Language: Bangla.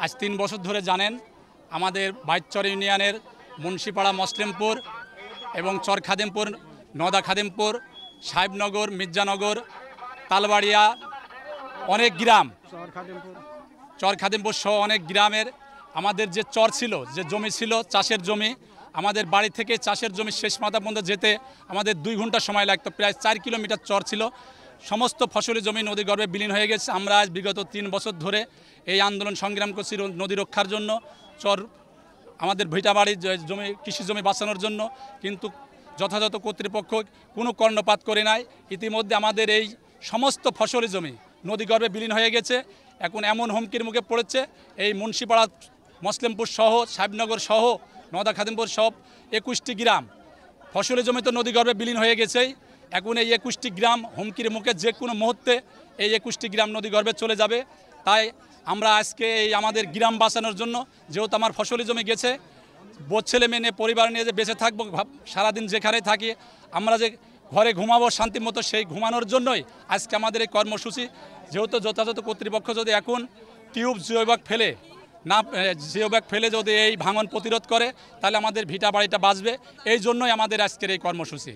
আজ 3 বছর ধরে জানেন আমাদের বাইচর ইউনিয়নের মুন্সিপাড়া মসলিমপুর এবং চর খাদিমপুর, নদা খাদিমপুর, সাহেবনগর, মির্জানগর, তালবাড়িয়া অনেক গ্রাম, চর খাদিমপুর সহ অনেক গ্রামের আমাদের যে চর ছিল, যে জমি ছিল চাষের জমি, আমাদের বাড়ি থেকে চাষের জমি শেষ মাথা পর্যন্ত যেতে আমাদের 2 ঘন্টা সময় লাগতো। প্রায় 4 কিলোমিটার চর ছিল, সমস্ত ফসলি জমি নদীগর্ভে বিলীন হয়ে গেছে। আমরা আজ বিগত 3 বছর ধরে এই আন্দোলন সংগ্রাম করছি নদী রক্ষার জন্য, চর আমাদের ভিটাবাড়ির জমি, কৃষি জমি বাঁচানোর জন্য, কিন্তু যথাযথ কর্তৃপক্ষ কোনো কর্ণপাত করে নাই। ইতিমধ্যে আমাদের এই সমস্ত ফসলি জমি নদীগর্ভে বিলীন হয়ে গেছে। এখন এমন হুমকির মুখে পড়েছে এই মুন্সিপাড়া মসলিমপুর সহ, সাহেবনগর সহ, নদা খাদিমপুর সব 21টি গ্রাম ফসলি জমি তো নদীগর্ভে বিলীন হয়ে গেছেই। এখন এই 21টি গ্রাম হুমকির মুখে যে কোনো মুহূর্তে এই 21টি গ্রাম নদীগর্ভে চলে যাবে। তাই আমরা আজকে এই আমাদের গ্রাম বাঁচানোর জন্য, যেহেতু আমার ফসলি জমি গেছে, ছেলে মেয়ে নিয়ে, পরিবার নিয়ে যে বেঁচে থাকবো, সারাদিন যেখানে থাকি আমরা যে ঘরে ঘুমাবো শান্তি মতো, সেই ঘুমানোর জন্যই আজকে আমাদের এই কর্মসূচি। যেহেতু যথাযথ কর্তৃপক্ষ যদি এখন টিউব জিওব্যাগ ফেলে যদি এই ভাঙন প্রতিরোধ করে, তাহলে আমাদের ভিটা বাড়িটা বাঁচবে। এই জন্যই আমাদের আজকের এই কর্মসূচি।